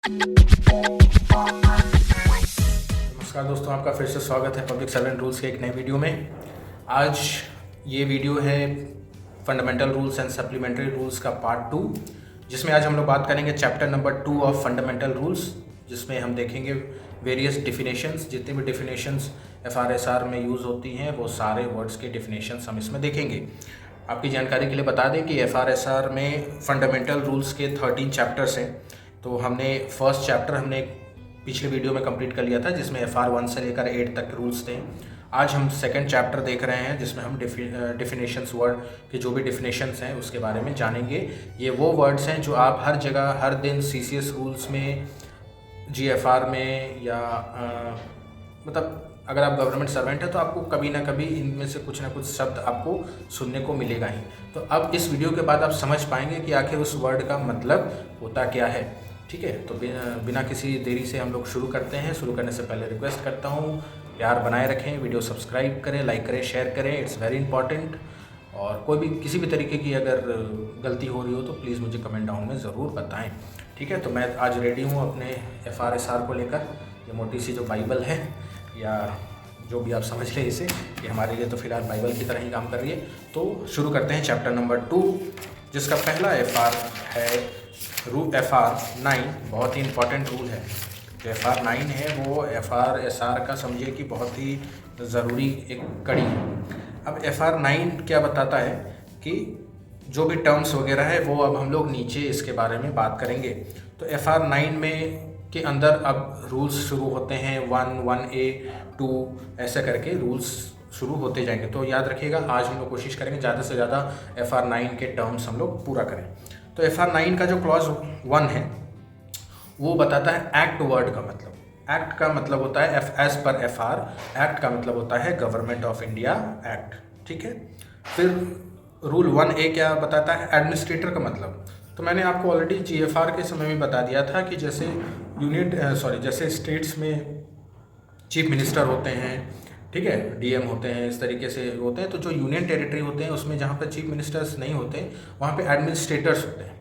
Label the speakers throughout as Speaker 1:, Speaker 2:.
Speaker 1: नमस्कार दोस्तों, आपका फिर से स्वागत है पब्लिक सर्वेंट रूल्स के एक नए वीडियो में। आज ये वीडियो है fundamental rules and supplementary rules का पार्ट 2, जिसमें आज हम लोग बात करेंगे chapter number 2 of fundamental rules, जिसमें हम देखेंगे वेरियस डिफिनेशंस। जितने भी डिफिनेशंस FRSR में यूज़ होती हैं वो सारे वर्ड्स के डिफिनेशंस हम इसमें देखेंगे। आपकी जानकारी के लिए बता दें कि FRSR में फंडामेंटल रूल्स के 13 चैप्टर्स हैं। तो हमने फर्स्ट चैप्टर पिछले वीडियो में कंप्लीट कर लिया था, जिसमें FR1 से लेकर 8 तक रूल्स थे। आज हम सेकंड चैप्टर देख रहे हैं, जिसमें हम डिफिनेशंस वर्ड के जो भी डिफिनेशंस हैं उसके बारे में जानेंगे। ये वो वर्ड्स हैं जो आप हर जगह हर दिन CCS रूल्स में, GFR में या मतलब अगर आप गवर्नमेंट सर्वेंट है तो आपको कभी ना कभी इनमें से कुछ ना कुछ शब्द आपको सुनने को मिलेगा ही। तो अब इस वीडियो के बाद आप समझ पाएंगे कि आखिर उस वर्ड का मतलब होता क्या है। ठीक है, तो बिना किसी देरी से हम लोग शुरू करते हैं। शुरू करने से पहले रिक्वेस्ट करता हूँ, प्यार बनाए रखें, वीडियो सब्सक्राइब करें, लाइक करें, शेयर करें, इट्स वेरी इंपॉर्टेंट। और कोई भी किसी भी तरीके की अगर गलती हो रही हो तो प्लीज़ मुझे कमेंट डाउन में ज़रूर बताएं। ठीक है, तो मैं आज रेडी हूँ अपने FRSR को लेकर। ये मोटी सी जो बाइबल है या जो भी आप समझ लें इसे, ये हमारे लिए तो फिलहाल बाइबल की तरह ही काम कर रही है। तो शुरू करते हैं चैप्टर नंबर 2, जिसका पहला FR है FR9। बहुत ही इंपॉर्टेंट रूल है। जो FR9 है वो FRSR का समझिए कि बहुत ही ज़रूरी एक कड़ी है। अब FR9 क्या बताता है कि जो भी टर्म्स वगैरह है वो अब हम लोग नीचे इसके बारे में बात करेंगे। तो FR9 में के अंदर अब रूल्स शुरू होते हैं 1, 1A, 2 ऐसे करके रूल्स शुरू होते जाएंगे। तो याद रखिएगा, आज हम लोग कोशिश करेंगे ज़्यादा से ज़्यादा FR9 के टर्म्स हम लोग पूरा करें। तो FR9 का जो क्लॉज 1 है वो बताता है एक्ट वर्ड का मतलब। एक्ट का मतलब होता है एज पर FR, एक्ट का मतलब होता है गवर्नमेंट ऑफ इंडिया एक्ट। ठीक है, फिर रूल 1A क्या बताता है, एडमिनिस्ट्रेटर का मतलब। तो मैंने आपको ऑलरेडी GFR के समय में बता दिया था कि जैसे स्टेट्स में चीफ मिनिस्टर होते हैं, ठीक है, DM होते हैं, इस तरीके से होते हैं। तो जो यूनियन टेरिटरी होते हैं उसमें जहाँ पर चीफ मिनिस्टर्स नहीं होते वहाँ पे एडमिनिस्ट्रेटर्स होते हैं।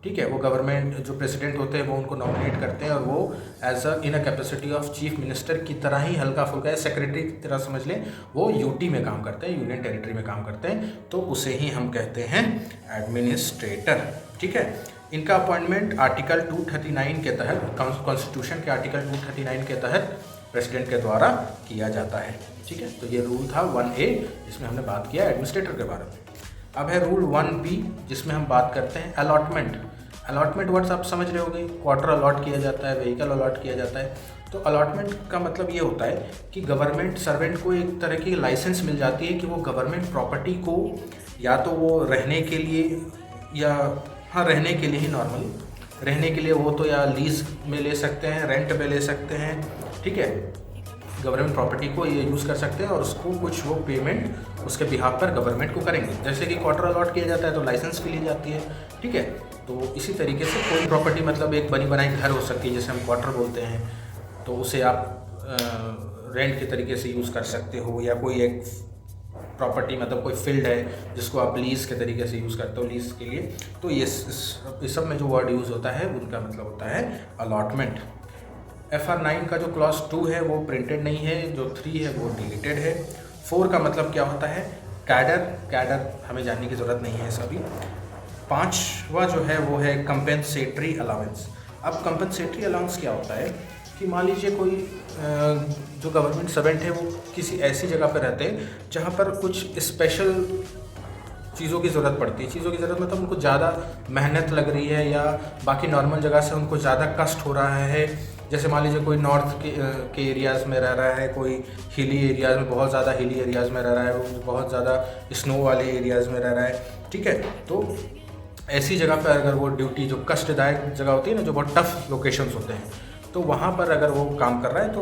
Speaker 1: ठीक है, वो गवर्नमेंट जो प्रेसिडेंट होते हैं वो उनको नॉमिनेट करते हैं और वो as in a capacity of chief minister की तरह ही हल्का फुल्का है, सेक्रेटरी की तरह समझ लें, वो UT में काम करते हैं, यूनियन टेरिटरी में काम करते हैं। तो उसे ही हम कहते हैं एडमिनिस्ट्रेटर। ठीक है, इनका अपॉइंटमेंट आर्टिकल 239 के तहत, कॉन्स्टिट्यूशन के आर्टिकल 239 के तहत प्रेसिडेंट के द्वारा किया जाता है। ठीक है, तो ये रूल था 1A, जिसमें हमने बात किया एडमिनिस्ट्रेटर के बारे में। अब है रूल 1B, जिसमें हम बात करते हैं अलॉटमेंट। अलॉटमेंट वर्ड्स आप समझ रहे होंगे, क्वार्टर अलॉट किया जाता है, व्हीकल अलॉट किया जाता है। तो अलॉटमेंट का मतलब ये होता है कि गवर्नमेंट सर्वेंट को एक तरह की लाइसेंस मिल जाती है कि वो गवर्नमेंट प्रॉपर्टी को या तो वो रहने के लिए या रहने के लिए ही, नॉर्मली रहने के लिए वो तो या लीज में ले सकते हैं, रेंट पे ले सकते हैं। ठीक है, गवर्नमेंट प्रॉपर्टी को ये यूज़ कर सकते हैं और उसको कुछ वो पेमेंट उसके बिहाफ पर गवर्नमेंट को करेंगे। जैसे कि क्वार्टर अलॉट किया जाता है तो लाइसेंस भी ली जाती है। ठीक है, तो इसी तरीके से कोई प्रॉपर्टी मतलब एक बनी बनाई घर हो सकती है, जैसे हम क्वार्टर बोलते हैं, तो उसे आप रेंट के तरीके से यूज़ कर सकते हो। या कोई एक प्रॉपर्टी मतलब कोई फील्ड है जिसको आप लीज़ के तरीके से यूज़ करते हो लीज़ के लिए। तो ये इस सब में जो वर्ड यूज़ होता है उनका मतलब होता है अलॉटमेंट। FR9 का जो क्लॉज 2 है वो प्रिंटेड नहीं है, जो 3 है वो डिलीटेड है। 4 का मतलब क्या होता है, कैडर हमें जानने की ज़रूरत नहीं है सभी। 5वां जो है वो है कंपेंसेटरी अलाउंस। अब कंपेंसेटरी अलाउंस क्या होता है कि मान लीजिए कोई जो गवर्नमेंट सर्वेंट है वो किसी ऐसी जगह पर रहते हैं जहाँ पर कुछ स्पेशल चीज़ों की ज़रूरत पड़ती है। चीज़ों की ज़रूरत मतलब उनको ज़्यादा मेहनत लग रही है या बाकी नॉर्मल जगह से उनको ज़्यादा कष्ट हो रहा है। जैसे मान लीजिए कोई नॉर्थ के एरियाज़ में रह रहा है, कोई हिली एरियाज़ में, बहुत ज़्यादा हिली एरियाज़ में रह रहा है, वो बहुत ज़्यादा स्नो वाले एरियाज़ में रह रहा है। ठीक है, तो ऐसी जगह पर अगर वो ड्यूटी, जो कष्टदायक जगह होती है ना, जो बहुत टफ लोकेशंस होते हैं, तो वहाँ पर अगर वो काम कर रहा है तो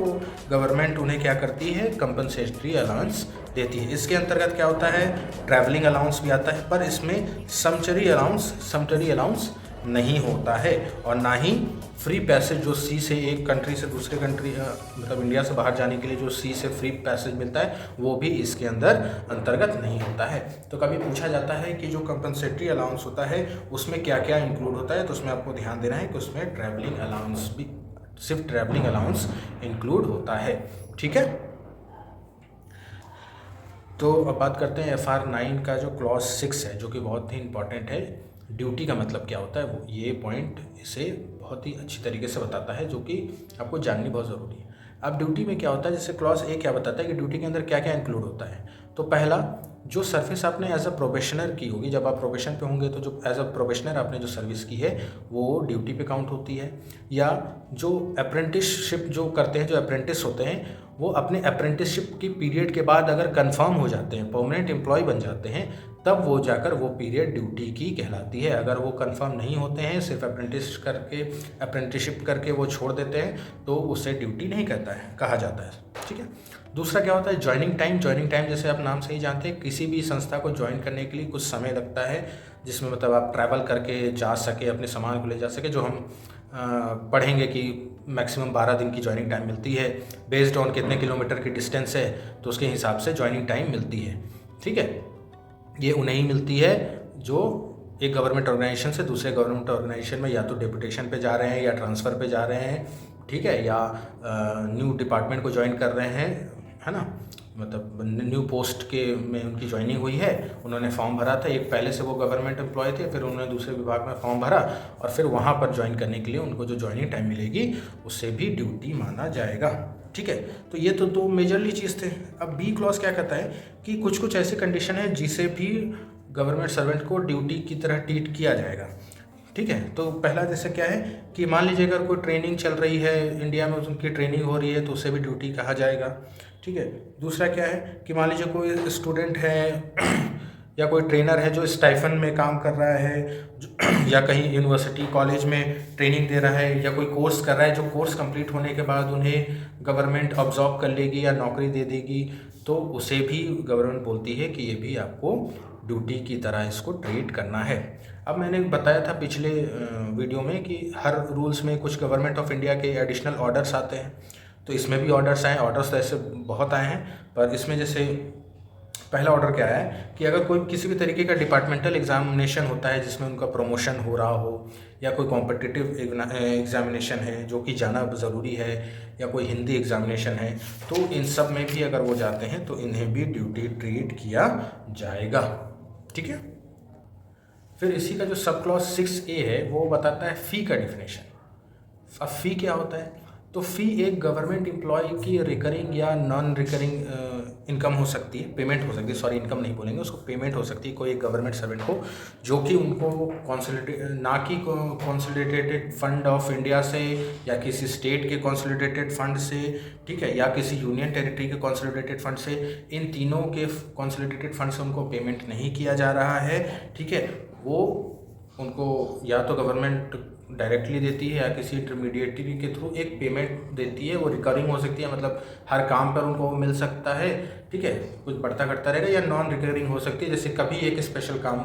Speaker 1: गवर्नमेंट उन्हें क्या करती है, कंपनसेटरी अलाउंस देती है। इसके अंतर्गत क्या होता है, ट्रैवलिंग अलाउंस भी आता है, पर इसमें समटरी अलाउंस नहीं होता है, और ना ही फ्री पैसेज जो सी से एक कंट्री से दूसरे कंट्री मतलब इंडिया से बाहर जाने के लिए जो सी से फ्री पैसेज मिलता है वो भी इसके अंदर अंतर्गत नहीं होता है। तो कभी पूछा जाता है कि जो कंपनसेटरी अलाउंस होता है उसमें क्या क्या इंक्लूड होता है, तो उसमें आपको ध्यान देना है कि उसमें ट्रैवलिंग अलाउंस भी, सिर्फ ट्रैवलिंग अलाउंस इंक्लूड होता है। ठीक है, तो अब बात करते हैं FR9 का जो क्लॉज 6 है, जो कि बहुत ही इंपॉर्टेंट है। ड्यूटी का मतलब क्या होता है, वो ये पॉइंट इसे बहुत ही अच्छी तरीके से बताता है, जो कि आपको जाननी बहुत ज़रूरी है। अब ड्यूटी में क्या होता है, जैसे क्लॉज ए क्या बताता है कि ड्यूटी के अंदर क्या क्या इंक्लूड होता है। तो पहला, जो सर्विस आपने एज अ प्रोबेशनर की होगी, जब आप प्रोबेशन पे होंगे तो जो एज अ प्रोबेशनर आपने जो सर्विस की है वो ड्यूटी पे काउंट होती है। या जो अप्रेंटिसशिप जो करते हैं, जो अप्रेंटिस होते हैं, वो अपने अप्रेंटिसशिप की पीरियड के बाद अगर कंफर्म हो जाते हैं, परमानेंट एम्प्लॉय बन जाते हैं, तब वो जाकर वो पीरियड ड्यूटी की कहलाती है। अगर वो कंफर्म नहीं होते हैं, सिर्फ अप्रेंटिसशिप करके वो छोड़ देते हैं, तो उसे ड्यूटी नहीं कहा जाता है। ठीक है, दूसरा क्या होता है, ज्वाइनिंग टाइम। ज्वाइनिंग टाइम जैसे आप नाम से ही जानते हैं, किसी भी संस्था को ज्वाइन करने के लिए कुछ समय लगता है, जिसमें मतलब आप ट्रैवल करके जा सके, अपने सामान को ले जा सके, जो हम पढ़ेंगे कि मैक्सिमम 12 दिन की ज्वाइनिंग टाइम मिलती है। बेस्ड ऑन कितने किलोमीटर की डिस्टेंस है तो उसके हिसाब से ज्वाइनिंग टाइम मिलती है। ठीक है, ये उन्हें ही मिलती है जो एक गवर्नमेंट ऑर्गेनाइजेशन से दूसरे गवर्नमेंट ऑर्गेनाइजेशन में या तो डेपुटेशन पे जा रहे हैं या ट्रांसफ़र पे जा रहे हैं, ठीक है, या न्यू डिपार्टमेंट को ज्वाइन कर रहे हैं, है ना, मतलब न्यू पोस्ट के में उनकी ज्वाइनिंग हुई है, उन्होंने फॉर्म भरा था, एक पहले से वो गवर्नमेंट एम्प्लॉय थे, फिर उन्होंने दूसरे विभाग में फॉर्म भरा और फिर वहाँ पर ज्वाइन करने के लिए उनको जो ज्वाइनिंग टाइम मिलेगी उससे भी ड्यूटी माना जाएगा। ठीक है, तो ये तो दो मेजरली चीज़ थे। अब बी क्लॉज क्या कहता है कि कुछ कुछ ऐसी कंडीशन है जिसे भी गवर्नमेंट सर्वेंट को ड्यूटी की तरह ट्रीट किया जाएगा। ठीक है, तो पहला जैसे क्या है कि मान लीजिए अगर कोई ट्रेनिंग चल रही है इंडिया में, उनकी ट्रेनिंग हो रही है तो उसे भी ड्यूटी कहा जाएगा। ठीक है, दूसरा क्या है कि मान लीजिए कोई स्टूडेंट है या कोई ट्रेनर है जो स्टाइफन में काम कर रहा है या कहीं यूनिवर्सिटी कॉलेज में ट्रेनिंग दे रहा है या कोई कोर्स कर रहा है, जो कोर्स कंप्लीट होने के बाद उन्हें गवर्नमेंट ऑब्जॉर्व कर लेगी या नौकरी दे देगी, तो उसे भी गवर्नमेंट बोलती है कि ये भी आपको ड्यूटी की तरह इसको ट्रीट करना है। अब मैंने बताया था पिछले वीडियो में कि हर रूल्स में कुछ गवर्नमेंट ऑफ इंडिया के एडिशनल ऑर्डर्स आते हैं, तो इसमें भी ऑर्डर्स आए। ऑर्डर्स तो ऐसे बहुत आए हैं, पर इसमें जैसे पहला ऑर्डर क्या है कि अगर कोई किसी भी तरीके का डिपार्टमेंटल एग्जामिनेशन होता है जिसमें उनका प्रमोशन हो रहा हो, या कोई कॉम्पिटिटिव एग्जामिनेशन है जो कि जाना ज़रूरी है, या कोई हिंदी एग्जामिनेशन है, तो इन सब में भी अगर वो जाते हैं तो इन्हें भी ड्यूटी ट्रीट किया जाएगा। ठीक है, फिर इसी का जो सब क्लॉज 6A है वो बताता है फ़ी का डिफिनेशन। अब फ़ी क्या होता है, तो फ़ी एक गवर्नमेंट एम्प्लॉय की रिकरिंग या नॉन रिकरिंग इनकम हो सकती है, पेमेंट हो सकती है, सॉरी इनकम नहीं बोलेंगे उसको, पेमेंट हो सकती है कोई एक गवर्नमेंट सर्वेंट को, जो कि उनको ना कि कॉन्सोलिडेटेड फंड ऑफ इंडिया से या किसी स्टेट के कॉन्सोलिडेटेड फंड से, ठीक है, या किसी यूनियन टेरिटरी के कॉन्सोलिडेटेड फंड से, इन तीनों के कॉन्सोलिडेटेड फंड से उनको पेमेंट नहीं किया जा रहा है। ठीक है, वो उनको या तो गवर्नमेंट डायरेक्टली देती है या किसी इंटरमीडिएटरी के थ्रू एक पेमेंट देती है, वो रिकरिंग हो सकती है, मतलब हर काम पर उनको मिल सकता है। ठीक है, कुछ बढ़ता घटता रहेगा, या नॉन रिकरिंग हो सकती है, जैसे कभी एक स्पेशल काम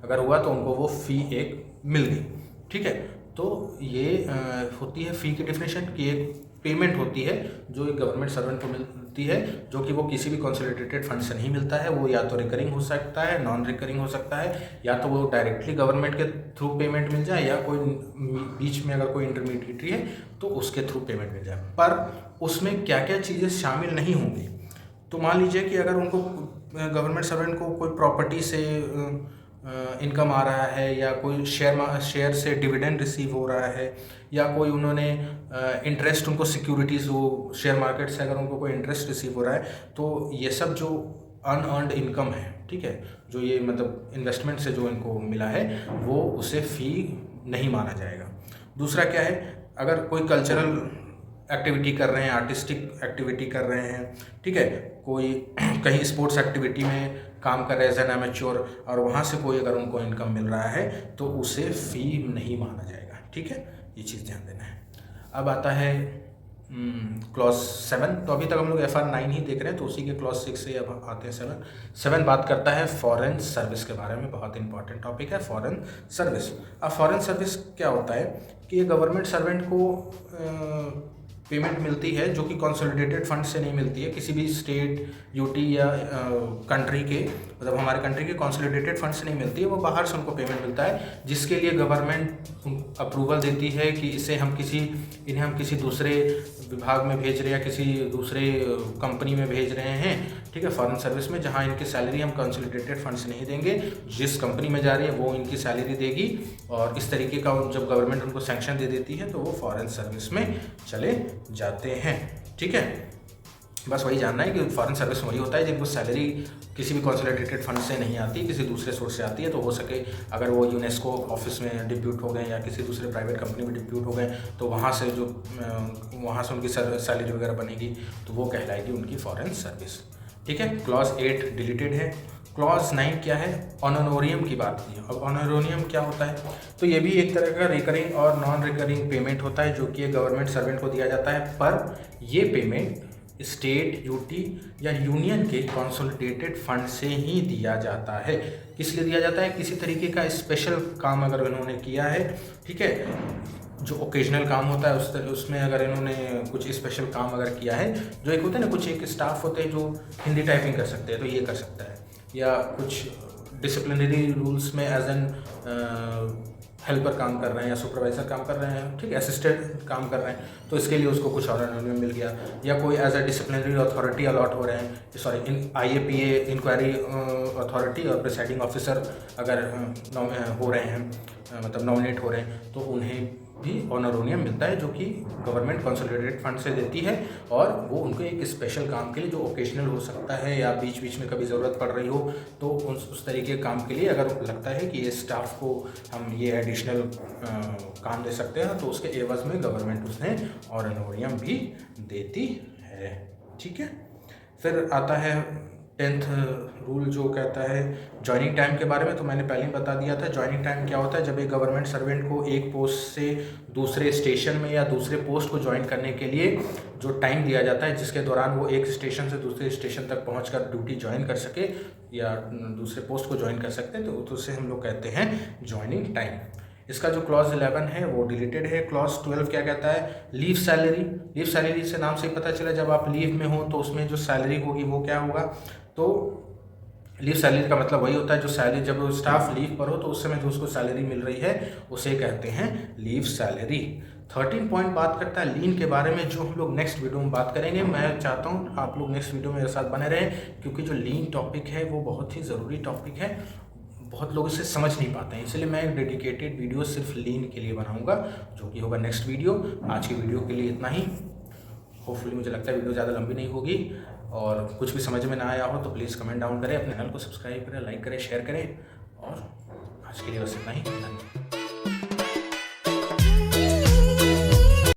Speaker 1: अगर हुआ तो उनको वो फ़ी एक मिल गई। ठीक है, तो ये होती है फ़ी की डेफिनेशन कि एक पेमेंट होती है जो एक गवर्नमेंट सर्वेंट को मिलती है, जो कि वो किसी भी कंसोलिडेटेड फंड से नहीं मिलता है। वो या तो रिकरिंग हो सकता है, नॉन रिकरिंग हो सकता है, या तो वो डायरेक्टली गवर्नमेंट के थ्रू पेमेंट मिल जाए, या कोई बीच में अगर कोई इंटरमीडिएटरी है तो उसके थ्रू पेमेंट मिल जाए। पर उसमें क्या क्या चीज़ें शामिल नहीं होंगी, तो मान लीजिए कि अगर उनको गवर्नमेंट सर्वेंट को कोई प्रॉपर्टी से इनकम आ रहा है, या कोई शेयर से डिविडेंड रिसीव हो रहा है, या कोई उन्होंने इंटरेस्ट उनको सिक्योरिटीज़ वो शेयर मार्केट से अगर उनको कोई इंटरेस्ट रिसीव हो रहा है, तो ये सब जो अनअर्नड इनकम है, ठीक है, जो ये मतलब इन्वेस्टमेंट से जो इनको मिला है, वो उसे फ़ी नहीं माना जाएगा। दूसरा क्या है, अगर कोई कल्चरल एक्टिविटी कर रहे हैं, आर्टिस्टिक एक्टिविटी कर रहे हैं, ठीक है, कोई कहीं स्पोर्ट्स एक्टिविटी में काम कर रहे हैं एज एन एमेच्योर, और वहाँ से कोई अगर उनको इनकम मिल रहा है तो उसे फ़ी नहीं माना जाएगा। ठीक है, ये चीज़ ध्यान देना है। अब आता है क्लॉज 7। तो अभी तक हम लोग FR9 ही देख रहे हैं, तो उसी के क्लॉज 6 से अब आते हैं 7 बात करता है फॉरेन सर्विस के बारे में। बहुत इंपॉर्टेंट टॉपिक है फॉरेन सर्विस। अब फॉरेन सर्विस क्या होता है कि ये गवर्नमेंट सर्वेंट को पेमेंट मिलती है जो कि कंसोलिडेटेड फंड से नहीं मिलती है, किसी भी स्टेट, यूटी या कंट्री के, मतलब हमारे कंट्री के कंसोलिडेटेड फंड से नहीं मिलती है। वो बाहर से उनको पेमेंट मिलता है, जिसके लिए गवर्नमेंट अप्रूवल देती है कि इन्हें हम किसी दूसरे विभाग में भेज रहे हैं या किसी दूसरे कंपनी में भेज रहे हैं, ठीक है, फॉरेन सर्विस में, जहां इनकी सैलरी हम कंसोलिडेटेड फंड से नहीं देंगे। जिस कंपनी में जा रही है वो इनकी सैलरी देगी, और इस तरीके का जब गवर्नमेंट उनको सैंक्शन दे देती है तो वो फॉरेन सर्विस में चले जाते हैं, ठीक है। बस वही जानना है कि फॉरेन सर्विस वही होता है जिनको सैलरी किसी भी कंसोलिडेटेड फंड से नहीं आती, किसी दूसरे सोर्स से आती है। तो हो सके अगर वो यूनेस्को ऑफिस में डिप्यूट हो गए या किसी दूसरे प्राइवेट कंपनी में डिप्यूट हो गए, तो वहाँ से उनकी सैलरी वगैरह बनेगी, तो वो कहलाएगी उनकी फॉरेन सर्विस, ठीक है। क्लॉज 8 डिलीटेड है। क्लॉज 9 क्या है? ऑनोरियम की बात की है। अब ऑनोरियम क्या होता है? तो ये भी एक तरह का रिकरिंग और नॉन रिकरिंग पेमेंट होता है जो कि गवर्नमेंट सर्वेंट को दिया जाता है, पर ये पेमेंट स्टेट, यूटी या यूनियन के कंसोलिडेटेड फंड से ही दिया जाता है। किस लिए दिया जाता है? किसी तरीके का स्पेशल काम अगर उन्होंने किया है, ठीक है, जो ओकेजनल काम होता है उसमें अगर इन्होंने कुछ स्पेशल काम अगर किया है, जो एक होता है ना, कुछ एक स्टाफ होते हैं जो हिंदी टाइपिंग कर सकते हैं, तो ये कर सकता है, या कुछ डिसिप्लिनरी रूल्स में एज एन हेल्पर काम कर रहे हैं या सुपरवाइज़र काम कर रहे हैं, ठीक है, असिस्टेंट काम कर रहे हैं, तो इसके लिए उसको कुछ ऑनोरियम मिल गया। या कोई as a disciplinary authority allot हो रहे हैं, सॉरी IAPA इंक्वायरी अथॉरिटी और प्रिसाइडिंग ऑफिसर अगर हो रहे हैं, मतलब नॉमिनेट हो रहे हैं, तो उन्हें भी ऑनोरियम मिलता है जो कि गवर्नमेंट कंसोलिडेटेड फंड से देती है, और वो उनको एक स्पेशल काम के लिए जो ओकेजनल हो सकता है या बीच बीच में कभी ज़रूरत पड़ रही हो, तो उस तरीके के काम के लिए अगर लगता है कि ये स्टाफ को हम ये एडिशनल काम दे सकते हैं, तो उसके एवज में गवर्नमेंट उसने ऑनोरियम भी देती है, ठीक है। फिर आता है 10th रूल जो कहता है जॉइनिंग टाइम के बारे में। तो मैंने पहले ही बता दिया था जॉइनिंग टाइम क्या होता है। जब एक गवर्नमेंट सर्वेंट को एक पोस्ट से दूसरे स्टेशन में या दूसरे पोस्ट को ज्वाइन करने के लिए जो टाइम दिया जाता है, जिसके दौरान वो एक स्टेशन से दूसरे स्टेशन तक पहुंचकर ड्यूटी ज्वाइन कर सके या दूसरे पोस्ट को ज्वाइन कर सकते हैं, तो उसे हम लोग कहते हैं जॉइनिंग टाइम। इसका जो क्लॉज 11 है वो डिलीटेड है। क्लॉज 12 क्या कहता है? Leave salary. लीव सैलरी से नाम से ही पता चला, जब आप लीव में हो तो उसमें जो सैलरी होगी वो क्या होगा? तो लीव सैलरी का मतलब वही होता है जो सैलरी, जब स्टाफ लीव पर हो तो उस समय जो उसको सैलरी मिल रही है उसे कहते हैं लीव सैलरी। 13 पॉइंट बात करता है लीन के बारे में, जो हम लोग नेक्स्ट वीडियो में बात करेंगे। मैं चाहता हूँ आप लोग नेक्स्ट वीडियो में मेरे साथ बने रहें, क्योंकि जो लीन टॉपिक है वो बहुत ही ज़रूरी टॉपिक है, बहुत लोग इसे समझ नहीं पाते हैं, इसलिए मैं एक डेडिकेटेड वीडियो सिर्फ लीन के लिए बनाऊंगा, जो कि होगा नेक्स्ट वीडियो। आज की वीडियो के लिए इतना ही। होपफुली मुझे लगता है वीडियो ज़्यादा लंबी नहीं होगी, और कुछ भी समझ में ना आया हो तो प्लीज़ कमेंट डाउन करें, अपने चैनल को सब्सक्राइब करें, लाइक करें, शेयर करें, और आज के लिए बस इतना ही। धन्यवाद।